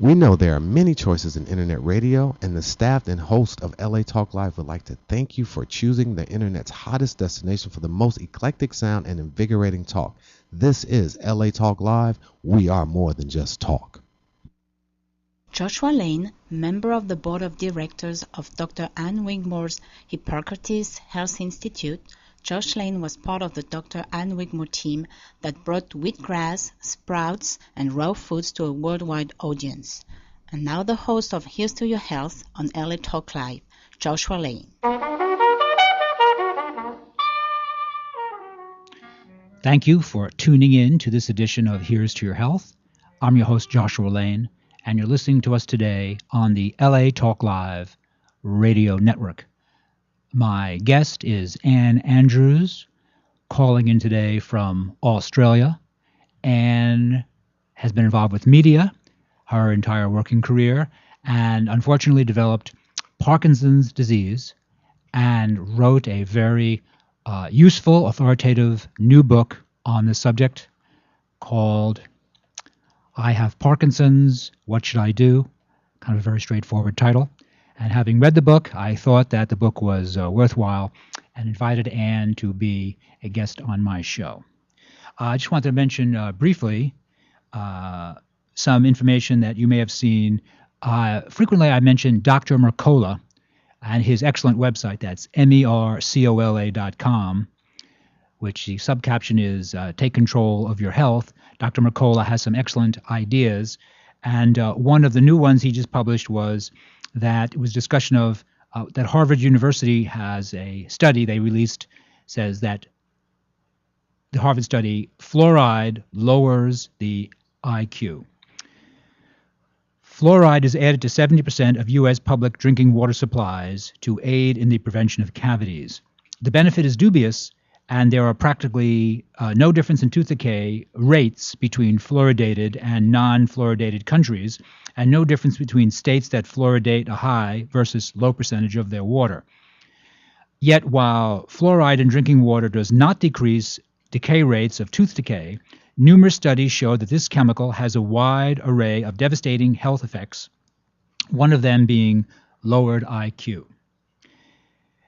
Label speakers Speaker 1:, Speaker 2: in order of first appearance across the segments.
Speaker 1: We know there are many choices in internet radio, and the staff and host of LA Talk Live would like to thank you for choosing the internet's hottest destination for the most eclectic sound and invigorating talk. This is LA Talk Live. We are more than just talk.
Speaker 2: Joshua Lane, member of the board of directors of Dr. Ann Wigmore's Hippocrates Health Institute, Josh Lane was part of the Dr. Ann Wigmore team that brought wheatgrass, sprouts, and raw foods to a worldwide audience. And now the host of Here's to Your Health on LA Talk Live, Joshua Lane.
Speaker 3: Thank you for tuning in to this edition of Here's to Your Health. I'm your host, Joshua Lane, and you're listening to us today on the LA Talk Live radio network. My guest is Ann Andrews, calling in today from Australia. Ann has been involved with media her entire working career and unfortunately developed Parkinson's disease and wrote a very useful, authoritative new book on the subject called I Have Parkinson's, What Should I Do? Kind of a very straightforward title. And having read the book, I thought that the book was worthwhile and invited Ann to be a guest on my show. I just wanted to mention briefly some information that you may have seen. Frequently I mention Dr. Mercola and his excellent website. That's mercola.com, which the subcaption is Take Control of Your Health. Dr. Mercola has some excellent ideas. And one of the new ones he just published was that it was discussion of that Harvard University has a study they released, says that the Harvard study, fluoride lowers the IQ. Fluoride is added to 70% of U.S. public drinking water supplies to aid in the prevention of cavities. The benefit is dubious, and there are practically no difference in tooth decay rates between fluoridated and non-fluoridated countries, and no difference between states that fluoridate a high versus low percentage of their water. Yet while fluoride in drinking water does not decrease decay rates of tooth decay, numerous studies show that this chemical has a wide array of devastating health effects, one of them being lowered IQ.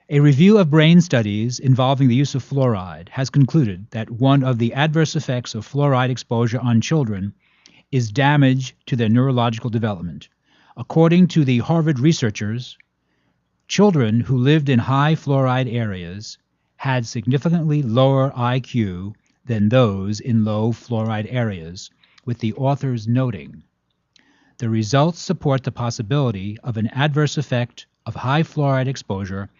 Speaker 3: A review of brain studies involving the use of fluoride has concluded that one of the adverse effects of fluoride exposure on children is damage to their neurological development. According to the Harvard researchers, children who lived in high fluoride areas had significantly lower IQ than those in low fluoride areas, with the authors noting, the results support the possibility of an adverse effect of high fluoride exposure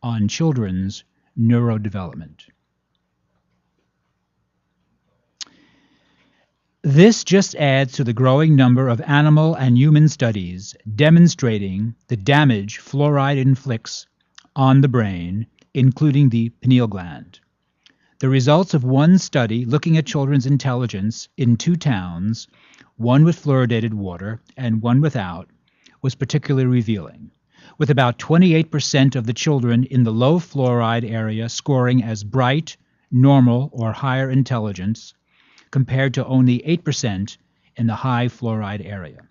Speaker 3: on children's neurodevelopment. This just adds to the growing number of animal and human studies demonstrating the damage fluoride inflicts on the brain, including the pineal gland. The results of one study looking at children's intelligence in two towns, one with fluoridated water and one without, was particularly revealing, with about 28% of the children in the low fluoride area scoring as bright, normal, or higher intelligence, compared to only 8% in the high fluoride area.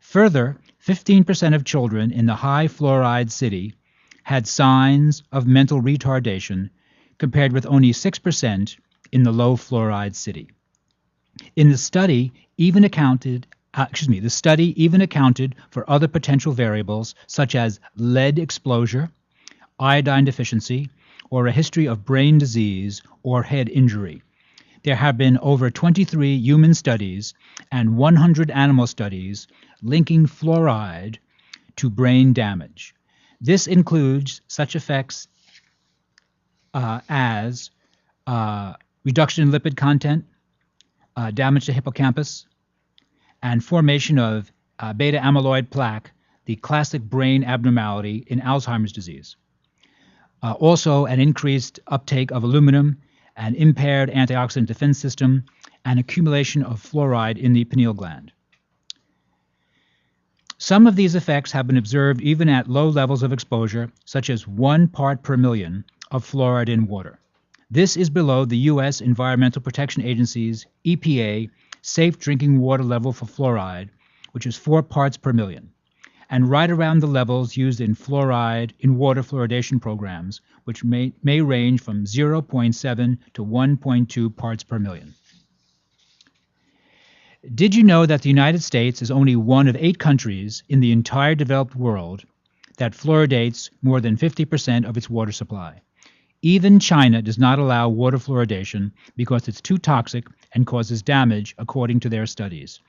Speaker 3: Further, 15% of children in the high fluoride city had signs of mental retardation, compared with only 6% in the low fluoride city. In the study, the study even accounted for other potential variables such as lead exposure, iodine deficiency, or a history of brain disease or head injury. There have been over 23 human studies and 100 animal studies linking fluoride to brain damage. This includes such effects as reduction in lipid content, damage to hippocampus, and formation of beta amyloid plaque, the classic brain abnormality in Alzheimer's disease. Also, an increased uptake of aluminum, an impaired antioxidant defense system, and accumulation of fluoride in the pineal gland. Some of these effects have been observed even at low levels of exposure, such as 1 part per million of fluoride in water. This is below the U.S. Environmental Protection Agency's EPA safe drinking water level for fluoride, which is 4 parts per million, and right around the levels used in fluoride in water fluoridation programs, which may range from 0.7 to 1.2 parts per million. Did you know that the United States is only one of 8 countries in the entire developed world that fluoridates more than 50% of its water supply? Even China does not allow water fluoridation because it's too toxic and causes damage, according to their studies.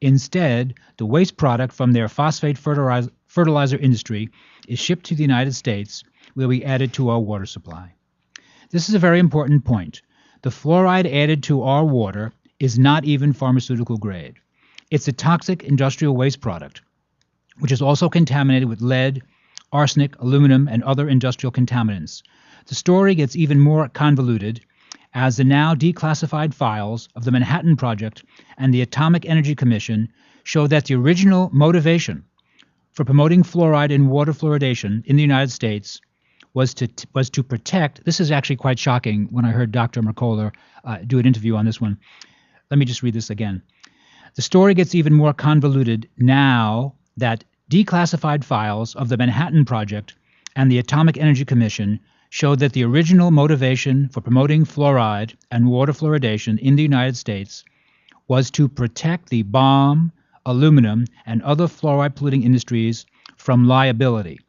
Speaker 3: Instead, the waste product from their phosphate fertilizer industry is shipped to the United States, where we add it to our water supply. This is a very important point. The fluoride added to our water is not even pharmaceutical grade. It's a toxic industrial waste product, which is also contaminated with lead, arsenic, aluminum, and other industrial contaminants. The story gets even more convoluted as the now declassified files of the Manhattan Project and the Atomic Energy Commission show that the original motivation for promoting fluoride in water fluoridation in the United States was to protect. This is actually quite shocking when I heard Dr. Mercola do an interview on this one. Let me just read this again. The story gets even more convoluted now that declassified files of the Manhattan Project and the Atomic Energy Commission showed that the original motivation for promoting fluoride and water fluoridation in the United States was to protect the bomb, aluminum, and other fluoride-polluting industries from liability.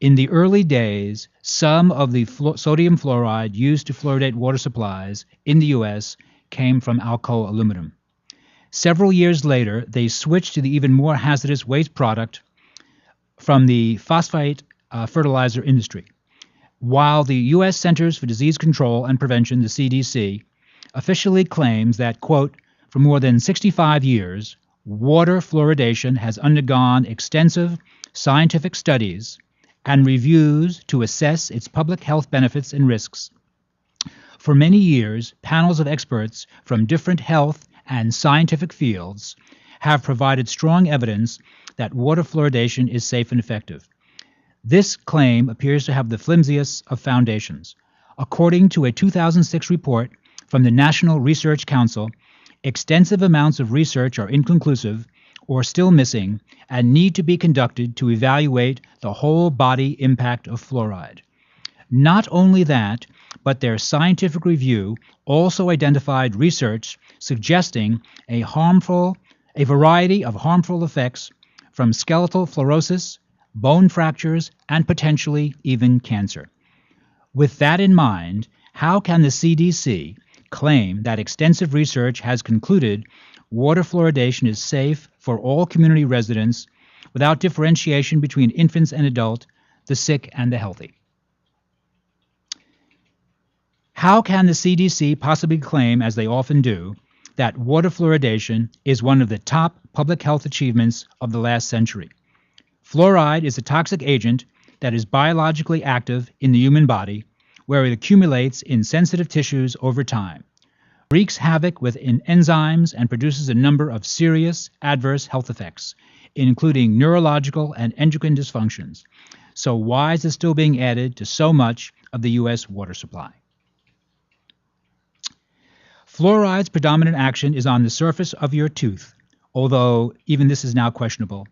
Speaker 3: In the early days, some of the sodium fluoride used to fluoridate water supplies in the U.S. came from Alcoa aluminum. Several years later, they switched to the even more hazardous waste product from the phosphate fertilizer industry. While the U.S. Centers for Disease Control and Prevention, the CDC, officially claims that, quote, for more than 65 years, water fluoridation has undergone extensive scientific studies and reviews to assess its public health benefits and risks. For many years, panels of experts from different health and scientific fields have provided strong evidence that water fluoridation is safe and effective. This claim appears to have the flimsiest of foundations. According to a 2006 report from the National Research Council, extensive amounts of research are inconclusive or still missing and need to be conducted to evaluate the whole body impact of fluoride. Not only that, but their scientific review also identified research suggesting a variety of harmful effects from skeletal fluorosis, bone fractures, and potentially even cancer. With that in mind, how can the CDC claim that extensive research has concluded water fluoridation is safe for all community residents without differentiation between infants and adults, the sick and the healthy? How can the CDC possibly claim, as they often do, that water fluoridation is one of the top public health achievements of the last century? Fluoride is a toxic agent that is biologically active in the human body, where it accumulates in sensitive tissues over time, wreaks havoc with enzymes, and produces a number of serious adverse health effects, including neurological and endocrine dysfunctions. So why is it still being added to so much of the U.S. water supply? Fluoride's predominant action is on the surface of your tooth, although even this is now questionable,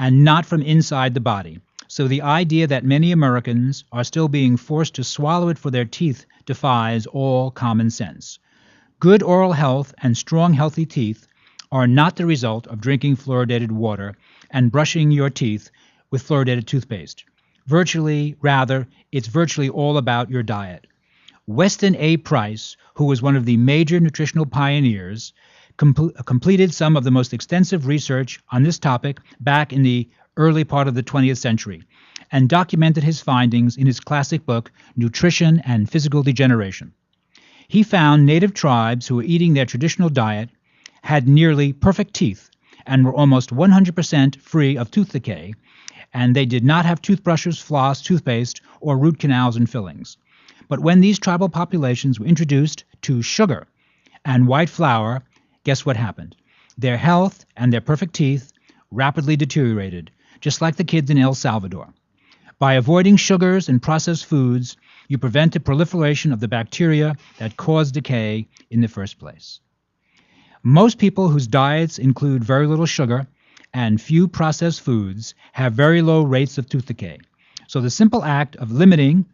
Speaker 3: and not from inside the body. So the idea that many Americans are still being forced to swallow it for their teeth defies all common sense. Good oral health and strong, healthy teeth are not the result of drinking fluoridated water and brushing your teeth with fluoridated toothpaste. Rather, it's virtually all about your diet. Weston A. Price, who was one of the major nutritional pioneers, completed some of the most extensive research on this topic back in the early part of the 20th century, and documented his findings in his classic book, Nutrition and Physical Degeneration. He found native tribes who were eating their traditional diet had nearly perfect teeth and were almost 100% free of tooth decay, and they did not have toothbrushes, floss, toothpaste, or root canals and fillings. But when these tribal populations were introduced to sugar and white flour, guess what happened? Their health and their perfect teeth rapidly deteriorated, just like the kids in El Salvador. By avoiding sugars and processed foods, you prevent the proliferation of the bacteria that cause decay in the first place. Most people whose diets include very little sugar and few processed foods have very low rates of tooth decay. So the simple act of limiting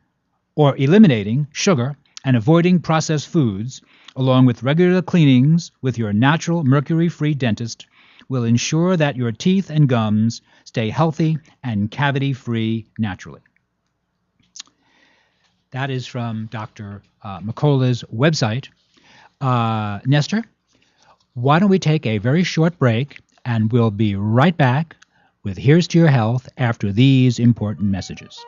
Speaker 3: or eliminating sugar and avoiding processed foods, along with regular cleanings with your natural mercury-free dentist, will ensure that your teeth and gums stay healthy and cavity-free naturally. That is from Dr. McCullough's website. Nestor, why don't we take a very short break, and we'll be right back with Here's to Your Health after these important messages.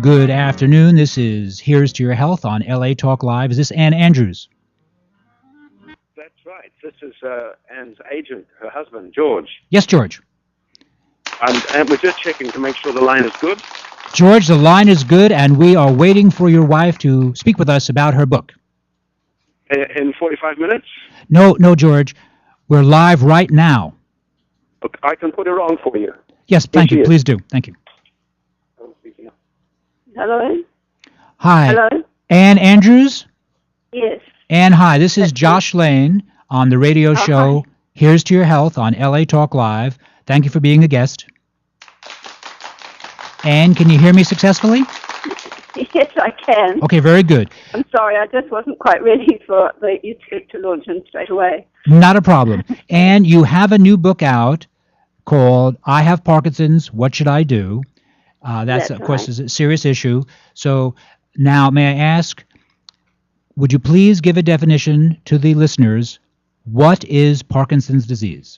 Speaker 3: Good afternoon. This is Here's to Your Health on LA Talk Live. Is this Ann Andrews?
Speaker 4: That's right. This is Ann's agent, her husband, George.
Speaker 3: Yes, George.
Speaker 4: And we're just checking to make sure the line is good.
Speaker 3: George, the line is good, and we are waiting for your wife to speak with us about her book.
Speaker 4: In 45 minutes?
Speaker 3: No, George. We're live right now.
Speaker 4: Okay, I can put it on for you.
Speaker 3: Yes, thank you. Please do. Thank you.
Speaker 5: Hello?
Speaker 3: Hi.
Speaker 5: Hello?
Speaker 3: Ann Andrews?
Speaker 5: Yes.
Speaker 3: Ann, hi. This is Josh Lane on the radio show
Speaker 5: Hi.
Speaker 3: Here's to Your Health on LA Talk Live. Thank you for being a guest. Ann, can you hear me successfully?
Speaker 5: Yes, I can.
Speaker 3: Okay, very good.
Speaker 5: I'm sorry, I just wasn't quite ready for the YouTube to launch in straight away.
Speaker 3: Not a problem. Ann, you have a new book out called I Have Parkinson's, What Should I Do? That's of course,
Speaker 5: right.
Speaker 3: is a serious issue. So now, may I ask, would you please give a definition to the listeners? What is Parkinson's disease?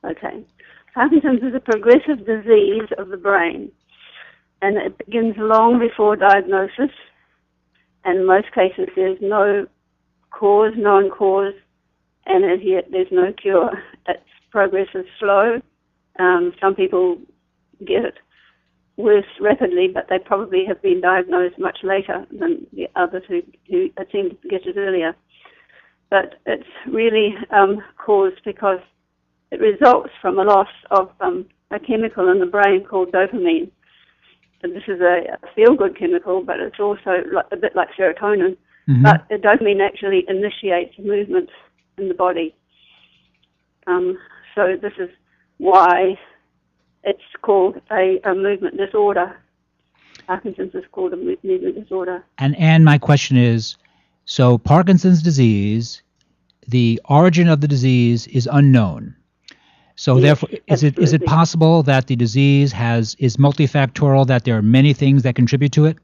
Speaker 5: Okay. Parkinson's is a progressive disease of the brain, and it begins long before diagnosis. And in most cases, there's no cause, known cause, and as yet there's no cure. Its progress is slow. Some people get it worse rapidly, but they probably have been diagnosed much later than the others who seem to get it earlier. But it's really caused because it results from a loss of a chemical in the brain called dopamine. And this is a feel-good chemical, but it's also a bit like serotonin.
Speaker 3: Mm-hmm.
Speaker 5: But the dopamine actually initiates movement in the body. So this is why it's called a movement disorder. Parkinson's is called a movement disorder.
Speaker 3: And Ann, my question is, so Parkinson's disease, the origin of the disease is unknown. So
Speaker 5: Yes,
Speaker 3: therefore, is it
Speaker 5: absolutely.
Speaker 3: possible that the disease is multifactorial, that there are many things that contribute to it?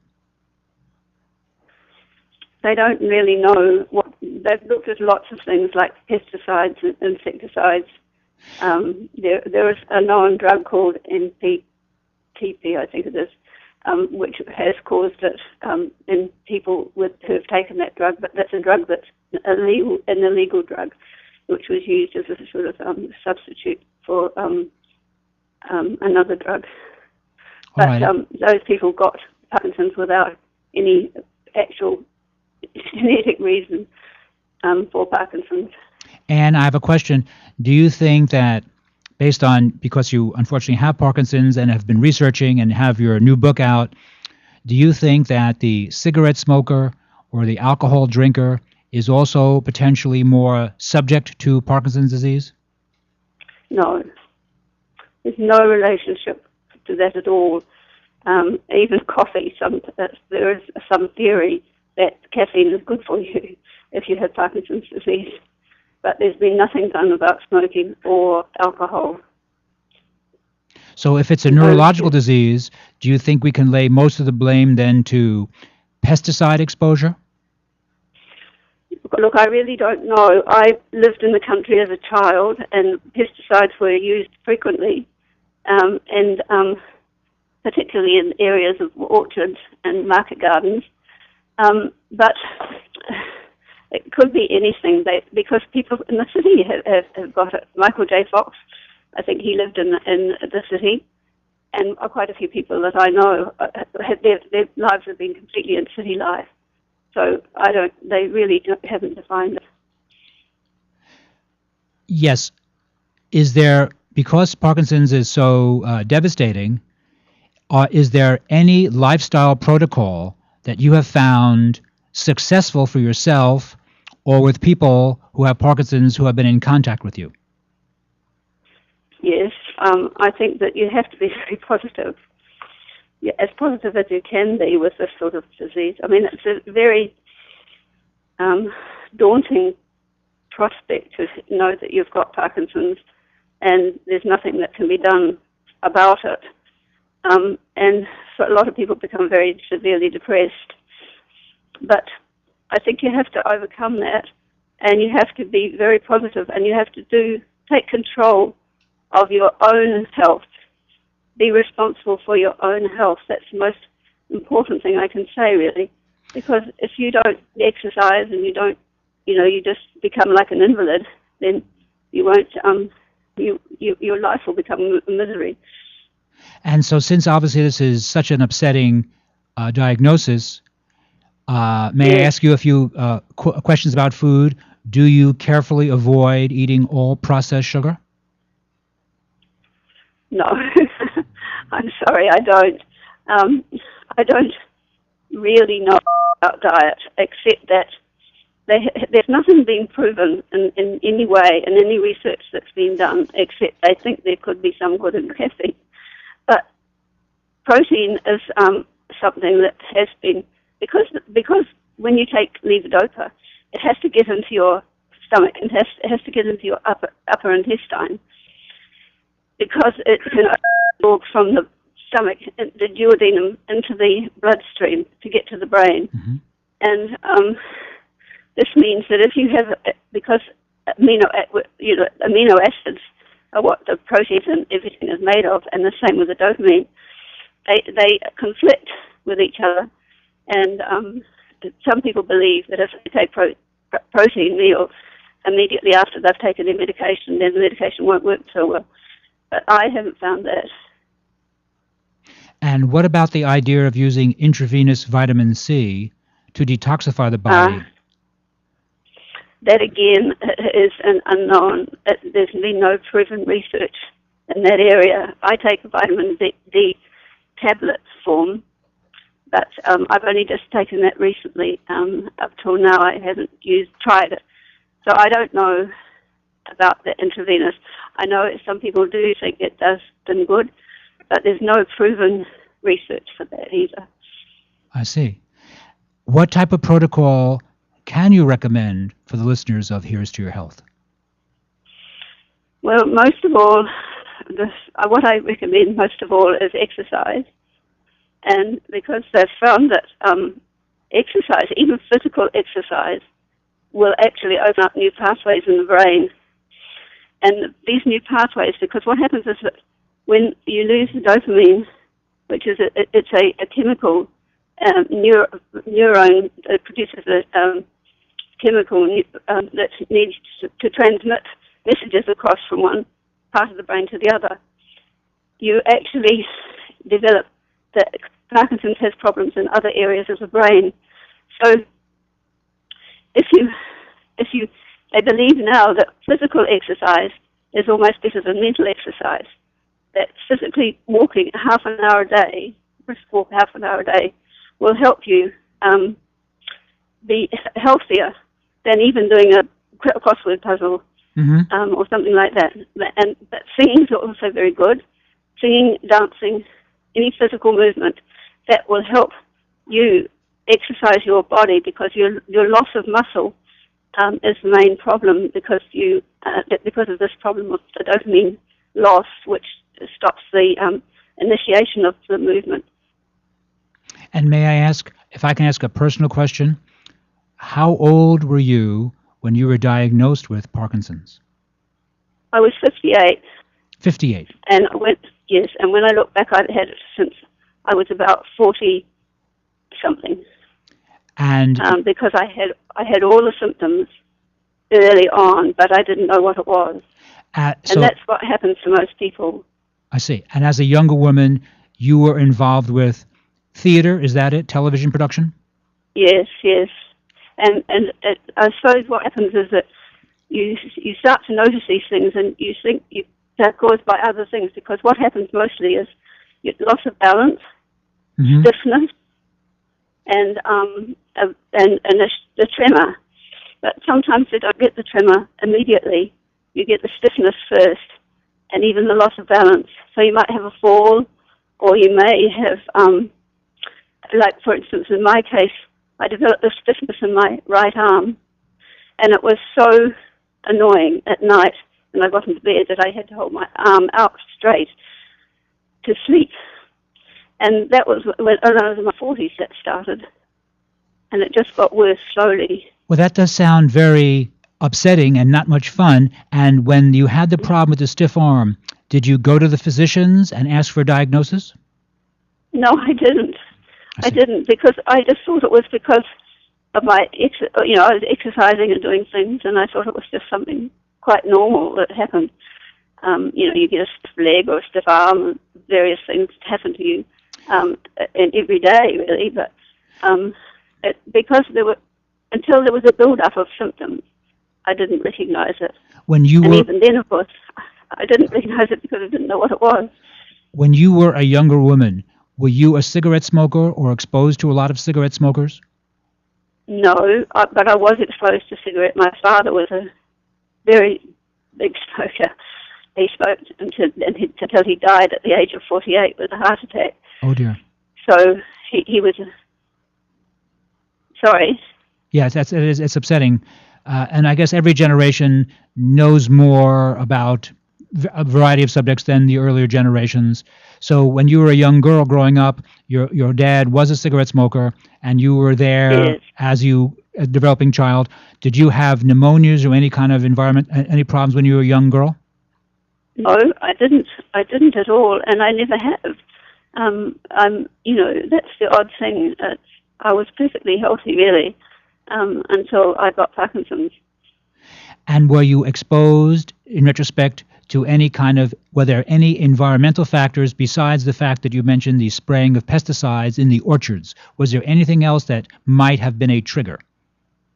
Speaker 5: They don't really know what. They've looked at lots of things like pesticides and insecticides. There is a known drug called NPTP, I think it is, which has caused it in people who have taken that drug. But that's a drug that's an illegal drug, which was used as a sort of substitute for another drug.
Speaker 3: All
Speaker 5: But
Speaker 3: right.
Speaker 5: those people got Parkinson's without any actual genetic reason for Parkinson's.
Speaker 3: And I have a question. Do you think that because you unfortunately have Parkinson's and have been researching and have your new book out, do you think that the cigarette smoker or the alcohol drinker is also potentially more subject to Parkinson's disease?
Speaker 5: No. There's no relationship to that at all. Even coffee, there is some theory that caffeine is good for you if you have Parkinson's disease. But there's been nothing done about smoking or alcohol.
Speaker 3: So if it's a neurological disease, do you think we can lay most of the blame then to pesticide exposure?
Speaker 5: Look, I really don't know. I lived in the country as a child, and pesticides were used frequently, and particularly in areas of orchards and market gardens. But it could be anything, because people in the city have got it. Michael J. Fox, I think he lived in the city, and quite a few people that I know, their lives have been completely in city life. So they really haven't defined it.
Speaker 3: Yes. Is there, because Parkinson's is so devastating, is there any lifestyle protocol that you have found successful for yourself or with people who have Parkinson's who have been in contact with you?
Speaker 5: Yes, I think that you have to be very positive, as positive as you can be with this sort of disease. I mean, it's a very daunting prospect to know that you've got Parkinson's and there's nothing that can be done about it. And so a lot of people become very severely depressed. But I think you have to overcome that, and you have to be very positive, and you have to take control of your own health. Be responsible for your own health. That's the most important thing I can say, really, because if you don't exercise and you don't, you just become like an invalid, then you won't. Your life will become misery.
Speaker 3: And so, since obviously this is such an upsetting diagnosis, may I ask you a few questions about food? Do you carefully avoid eating all processed sugar?
Speaker 5: No, I'm sorry, I don't. I don't really know about diet, except that there's nothing being proven in any way, in any research that's been done, except they think there could be some good in caffeine. But protein is something that has been, because when you take levodopa, it has to get into your stomach, and it has to get into your upper intestine, because it can absorb from the stomach, the duodenum, into the bloodstream to get to the brain. Mm-hmm. And this means that if you have, because amino acids are what the proteins and everything is made of, and the same with the dopamine, they conflict with each other. And some people believe that if they take protein meal immediately after they've taken their medication, then the medication won't work so well. But I haven't found that.
Speaker 3: And what about the idea of using intravenous vitamin C to detoxify the body?
Speaker 5: That again is an unknown. There's been no proven research in that area. I take a vitamin D tablet form, but I've only just taken that recently. Up till now, I haven't tried it, so I don't know about the intravenous. I know some people do think it does them good, but there's no proven research for that either.
Speaker 3: I see. What type of protocol can you recommend for the listeners of Here's to Your Health?
Speaker 5: Well, most of all, what I recommend most of all is exercise. And because they've found that exercise, even physical exercise, will actually open up new pathways in the brain. And these new pathways, because what happens is that when you lose the dopamine, which is it's a chemical neuron that produces a chemical that needs to transmit messages across from one part of the brain to the other, you actually develop that Parkinson's has problems in other areas of the brain. So they believe now that physical exercise is almost better than mental exercise. That physically walking half an hour a day, brisk walk half an hour a day, will help you be healthier than even doing a crossword puzzle or something like that. But singing is also very good. Singing, dancing, any physical movement that will help you exercise your body, because your loss of muscle is the main problem, because of this problem of the dopamine loss, which stops the initiation of the movement.
Speaker 3: And may I ask, if I can ask a personal question, how old were you when you were diagnosed with Parkinson's?
Speaker 5: I was 58.
Speaker 3: 58.
Speaker 5: And when I look back, I've had it since I was about 40-something.
Speaker 3: And
Speaker 5: because I had all the symptoms early on, but I didn't know what it was.
Speaker 3: so
Speaker 5: And that's what happens to most people.
Speaker 3: I see. And as a younger woman, you were involved with theater, is that it? Television production?
Speaker 5: Yes. And I suppose what happens is that you start to notice these things, and you think they're caused by other things, because what happens mostly is loss of balance, stiffness, and the tremor. But sometimes you don't get the tremor immediately. You get the stiffness first, and even the loss of balance. So you might have a fall, or you may have, like for instance in my case, I developed a stiffness in my right arm, and it was so annoying at night when I got into bed that I had to hold my arm out straight to sleep. And that was when I was in my 40s that started. And it just got worse slowly.
Speaker 3: Well, that does sound very upsetting and not much fun. And when you had the problem with the stiff arm, did you go to the physicians and ask for a diagnosis?
Speaker 5: No, I didn't. I didn't, because I just thought it was because of my, I was exercising and doing things, and I thought it was just something quite normal that happened. You get a stiff leg or a stiff arm, and various things happen to you every day, really. But because until there was a build-up of symptoms, I didn't recognize it. Even then, of course, I didn't recognize it because I didn't know what it was.
Speaker 3: When you were a younger woman, were you a cigarette smoker or exposed to a lot of cigarette smokers?
Speaker 5: No, but I was exposed to cigarette. My father was a very big smoker. He smoked until he died at the age of 48 with a heart attack.
Speaker 3: Oh, dear.
Speaker 5: So he was... Sorry?
Speaker 3: Yes, it's upsetting. And I guess every generation knows more about a variety of subjects than the earlier generations. So when you were a young girl growing up, your dad was a cigarette smoker, and you were there
Speaker 5: yes.
Speaker 3: as a developing child. Did you have pneumonias or any kind of any problems when you were a young girl?
Speaker 5: No, I didn't. I didn't at all, and I never have. That's the odd thing. I was perfectly healthy, really, until I got Parkinson's.
Speaker 3: And were you exposed, in retrospect, to were there any environmental factors besides the fact that you mentioned the spraying of pesticides in the orchards? Was there anything else that might have been a trigger,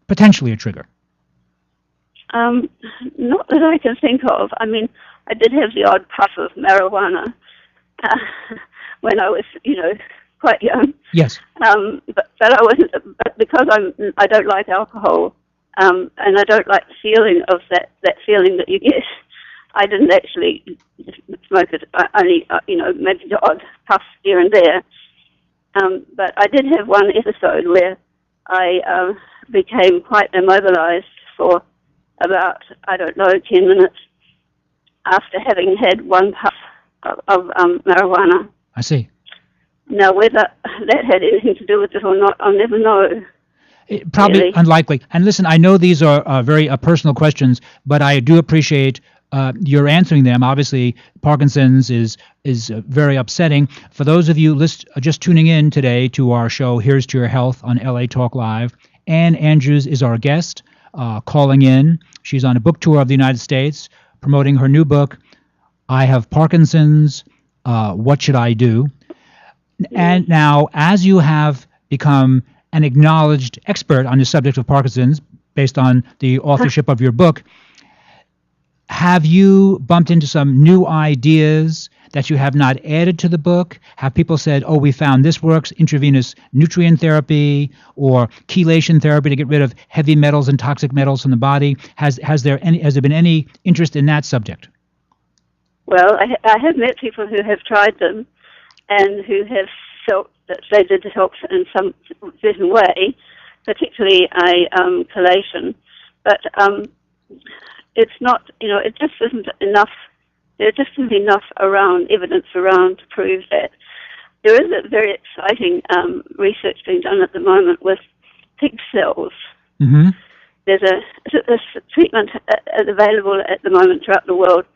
Speaker 3: potentially a trigger?
Speaker 5: Not that I can think of. I mean, I did have the odd puff of marijuana when I was, quite young.
Speaker 3: Yes.
Speaker 5: But I wasn't. But because I don't like alcohol, and I don't like the feeling of that feeling that you get. I didn't actually smoke it. Only maybe the odd puff here and there. But I did have one episode where I became quite immobilized for about 10 minutes after having had one puff of marijuana.
Speaker 3: I see.
Speaker 5: Now, whether that had anything to do with it or not, I'll never know.
Speaker 3: Probably
Speaker 5: really.
Speaker 3: Unlikely. And listen, I know these are very personal questions, but I do appreciate your answering them. Obviously, Parkinson's is very upsetting. For those of you just tuning in today to our show, Here's to Your Health on LA Talk Live, Ann Andrews is our guest, calling in. She's on a book tour of the United States, promoting her new book, I Have Parkinson's, What Should I Do? And now, as you have become an acknowledged expert on the subject of Parkinson's, based on the authorship of your book, have you bumped into some new ideas that you have not added to the book? Have people said, oh, we found this works, intravenous nutrient therapy or chelation therapy to get rid of heavy metals and toxic metals from the body? Has there been any interest in that subject?
Speaker 5: Well, I have met people who have tried them and who have felt that they did help in some certain way, particularly chelation. But it's not, it just isn't enough. There just isn't enough evidence around to prove that. There is a very exciting research being done at the moment with pig cells.
Speaker 3: Mm-hmm.
Speaker 5: There's a treatment available at the moment throughout the world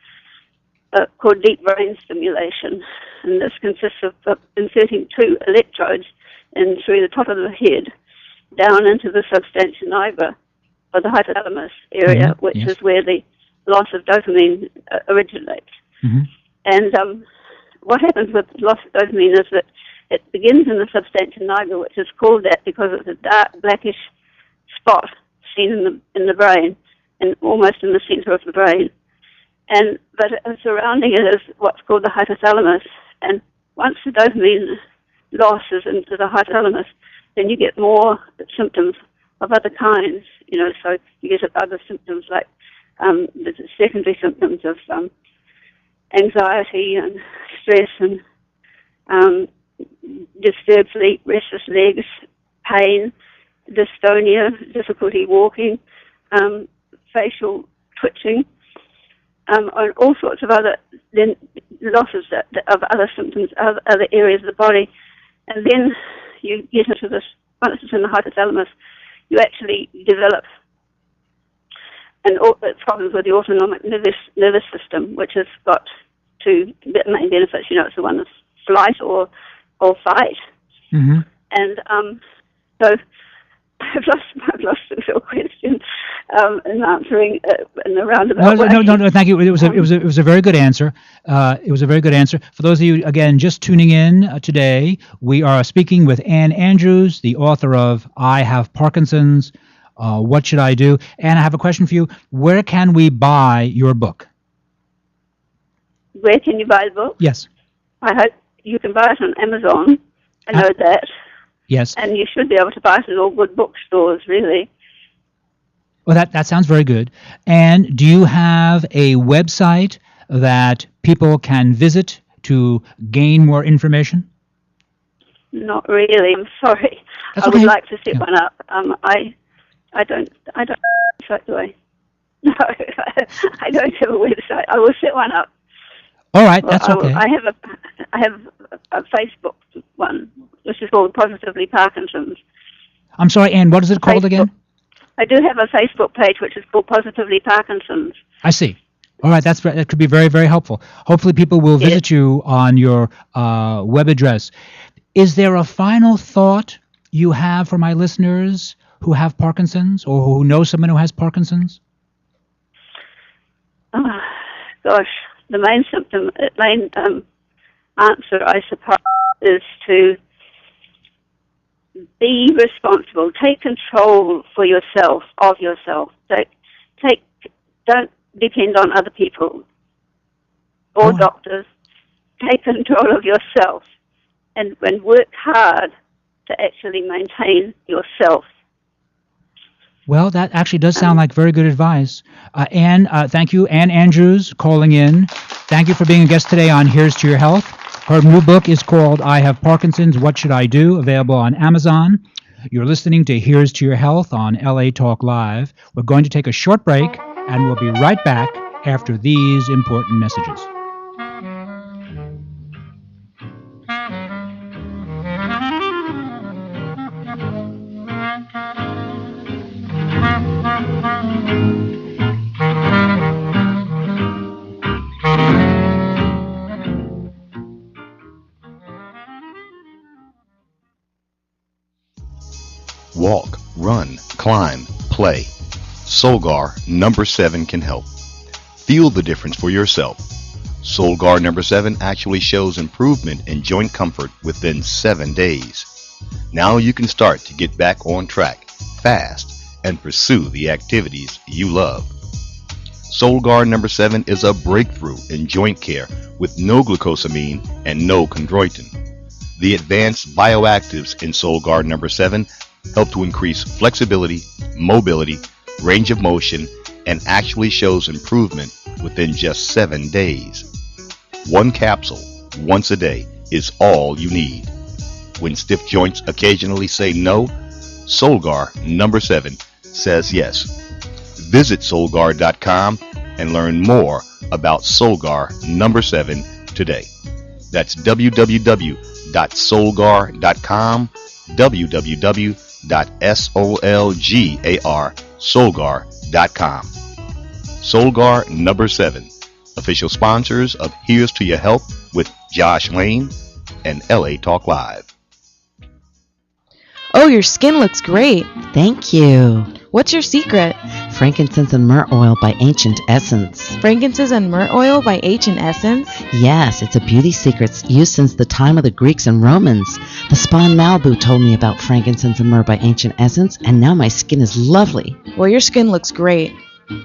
Speaker 5: called deep brain stimulation, and this consists of inserting 2 electrodes in through the top of the head down into the substantia nigra, or the hypothalamus area, which is where the loss of dopamine originates. And what happens with loss of dopamine is that it begins in the substantia nigra, which is called that because it's a dark blackish spot seen in the brain, and almost in the center of the brain. But surrounding it is what's called the hypothalamus. And once the dopamine loss is into the hypothalamus, then you get more symptoms of other kinds. So you get other symptoms like the secondary symptoms of anxiety and stress and disturbed sleep, restless legs, pain, dystonia, difficulty walking, facial twitching, and all sorts of other losses of other symptoms, other areas of the body. And then you get into this, once it's in the hypothalamus, you actually develop problems with the autonomic nervous system, which has got two main benefits. It's the one of flight or fight. And so I've lost the real question in answering in a roundabout way.
Speaker 3: No, thank you. It was a very good answer. It was a very good answer. For those of you, again, just tuning in today, we are speaking with Ann Andrews, the author of I Have Parkinson's, What Should I Do? Ann, I have a question for you. Where can we buy your book?
Speaker 5: Where can you buy the book?
Speaker 3: Yes.
Speaker 5: I hope you can buy it on Amazon. I know that.
Speaker 3: Yes.
Speaker 5: And you should be able to buy it at all good bookstores, really.
Speaker 3: Well, that sounds very good. And do you have a website that people can visit to gain more information?
Speaker 5: Not really. I'm sorry.
Speaker 3: That's
Speaker 5: I
Speaker 3: okay.
Speaker 5: would like to set one up. I don't do I? No, I don't have a website. I will set one up.
Speaker 3: All right, that's okay.
Speaker 5: I have a Facebook one, which is called Positively Parkinson's.
Speaker 3: I'm sorry, Ann, what is it called again?
Speaker 5: I do have a Facebook page which is called Positively Parkinson's.
Speaker 3: I see. All right, that could be very, very helpful. Hopefully people will visit you on your web address. Is there a final thought you have for my listeners who have Parkinson's or who know someone who has Parkinson's?
Speaker 5: Gosh, the main answer, I suppose, is to be responsible. Take control for yourself, of yourself. Don't depend on other people or doctors. Take control of yourself and work hard to actually maintain yourself.
Speaker 3: Well, that actually does sound like very good advice. Ann, thank you. Ann Andrews calling in. Thank you for being a guest today on Here's to Your Health. Her new book is called I Have Parkinson's, What Should I Do? Available on Amazon. You're listening to Here's to Your Health on LA Talk Live. We're going to take a short break, and we'll be right back after these important messages.
Speaker 6: Walk, run, climb, play. Solgar number 7 can help. Feel the difference for yourself. Solgar number 7 actually shows improvement in joint comfort within 7 days. Now you can start to get back on track fast and pursue the activities you love. Solgar number 7 is a breakthrough in joint care with no glucosamine and no chondroitin. The advanced bioactives in Solgar number 7 help to increase flexibility, mobility, range of motion, and actually shows improvement within just 7 days. One capsule, once a day, is all you need. When stiff joints occasionally say no, Solgar number 7 says yes. Visit Solgar.com and learn more about Solgar number 7 today. That's www.solgar.com, www.solgar.com. Solgar number 7, official sponsors of Here's to Your Health with Josh Lane and LA Talk Live.
Speaker 7: Oh, your skin looks great.
Speaker 8: Thank you.
Speaker 7: What's your secret?
Speaker 8: Frankincense and myrrh oil by Ancient Essence.
Speaker 7: Frankincense and myrrh oil by Ancient Essence?
Speaker 8: Yes, it's a beauty secret used since the time of the Greeks and Romans. The spa in Malibu told me about frankincense and myrrh by Ancient Essence, and now my skin is lovely.
Speaker 7: Well, your skin looks great.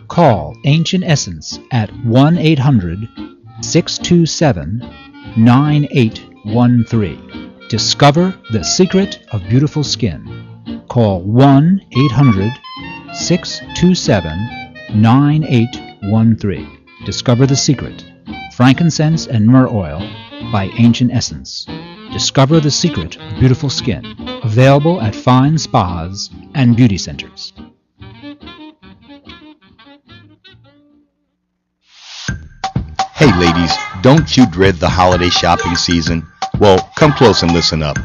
Speaker 3: Call Ancient Essence at 1-800-627-9813. Discover the secret of beautiful skin. Call 1-800-627-9813. Discover the secret. Frankincense and myrrh oil by Ancient Essence. Discover the secret of beautiful skin. Available at fine spas and beauty centers.
Speaker 6: Hey ladies, don't you dread the holiday shopping season? Well, come close and listen up.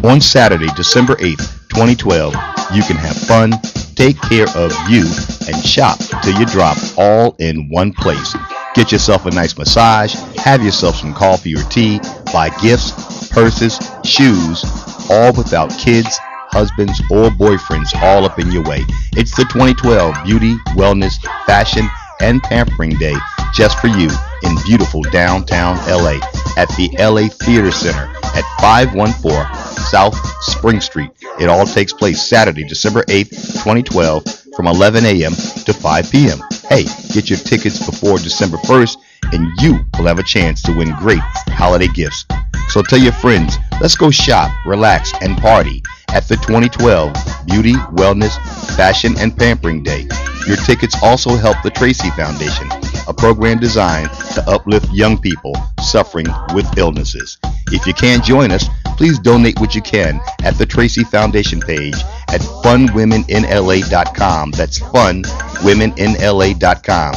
Speaker 6: On Saturday, December 8th, 2012, you can have fun, take care of you, and shop till you drop all in one place. Get yourself a nice massage, have yourself some coffee or tea, buy gifts, purses, shoes, all without kids, husbands, or boyfriends all up in your way. It's the 2012 Beauty, Wellness, Fashion, and Pampering Day just for you in beautiful downtown LA at the LA Theater Center at 514 South Spring Street. It all takes place Saturday, December 8th, 2012 from 11 a.m. to 5 p.m. Hey, get your tickets before December 1st and you will have a chance to win great holiday gifts. So tell your friends, let's go shop, relax, and party at the 2012 Beauty, Wellness, Fashion, and Pampering Day. Your tickets also help the Tracy Foundation, a program designed to uplift young people suffering with illnesses. If you can't join us, please donate what you can at the Tracy Foundation page at funwomeninla.com. That's funwomeninla.com.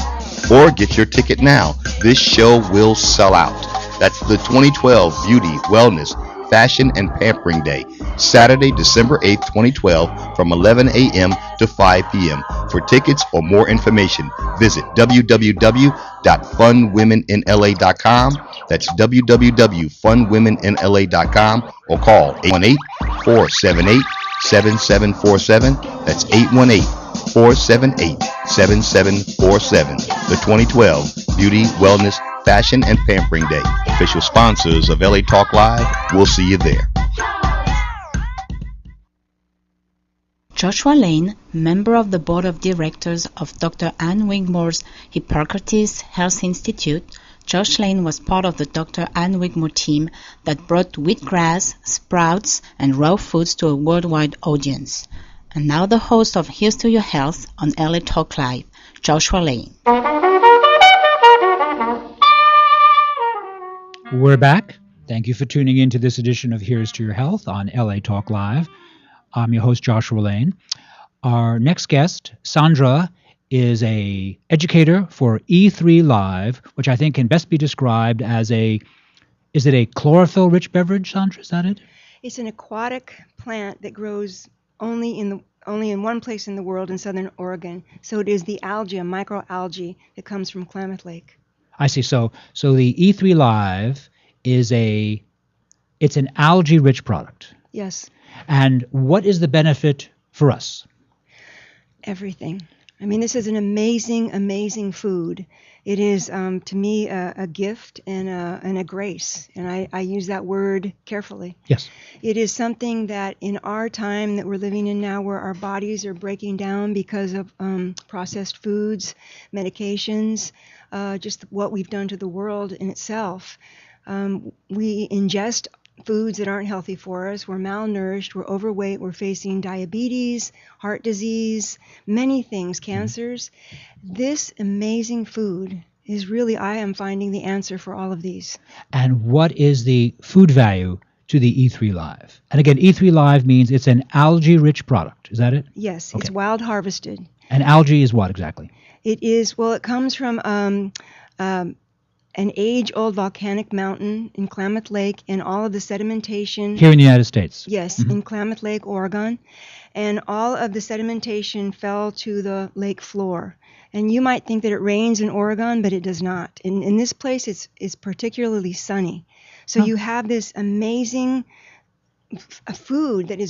Speaker 6: Or get your ticket now. This show will sell out. That's the 2012 Beauty, Wellness, Fashion, and Pampering Day, Saturday, December 8th, 2012, from 11 a.m. to 5 p.m. For tickets or more information, visit www.funwomeninla.com. That's www.funwomeninla.com or call 818-478-7747. That's 818-478-7747. The 2012 Beauty, Wellness, Fashion, and Pampering Day. Official sponsors of LA Talk Live. We'll see you there.
Speaker 2: Joshua Lane, member of the board of directors of Dr. Ann Wigmore's Hippocrates Health Institute, Josh Lane was part of the Dr. Ann Wigmore team that brought wheatgrass, sprouts, and raw foods to a worldwide audience. And now the host of Here's to Your Health on LA Talk Live, Joshua Lane.
Speaker 3: We're back. Thank you for tuning in to this edition of Here's to Your Health on LA Talk Live. I'm your host, Joshua Lane. Our next guest, Sandra, is a educator for E3 Live, which I think can best be described as is it a chlorophyll-rich beverage, Sandra? Is that it?
Speaker 9: It's an aquatic plant that grows only in one place in the world, in southern Oregon. So it is the algae, a microalgae that comes from Klamath Lake.
Speaker 3: I see. So the E3 Live it's an algae-rich product.
Speaker 9: Yes.
Speaker 3: And what is the benefit for us?
Speaker 9: Everything. I mean, this is an amazing, amazing food. It is, to me, a gift and a grace, and I use that word carefully.
Speaker 3: Yes.
Speaker 9: It is something that in our time that we're living in now, where our bodies are breaking down because of processed foods, medications, just what we've done to the world in itself. We ingest foods that aren't healthy for us. We're malnourished, we're overweight, we're facing diabetes, heart disease, many things, cancers. This amazing food is really, I am finding the answer for all of these.
Speaker 3: And what is the food value to the E3 Live? And again, E3 Live means it's an algae-rich product. Is that it?
Speaker 9: Yes,
Speaker 3: okay.
Speaker 9: It's wild harvested.
Speaker 3: And algae is what exactly?
Speaker 9: It is, well, it comes from an age-old volcanic mountain in Klamath Lake, and all of the sedimentation...
Speaker 3: Here in the United States?
Speaker 9: Yes, in Klamath Lake, Oregon. And all of the sedimentation fell to the lake floor. And you might think that it rains in Oregon, but it does not. In this place, it's particularly sunny. So you have this amazing food that is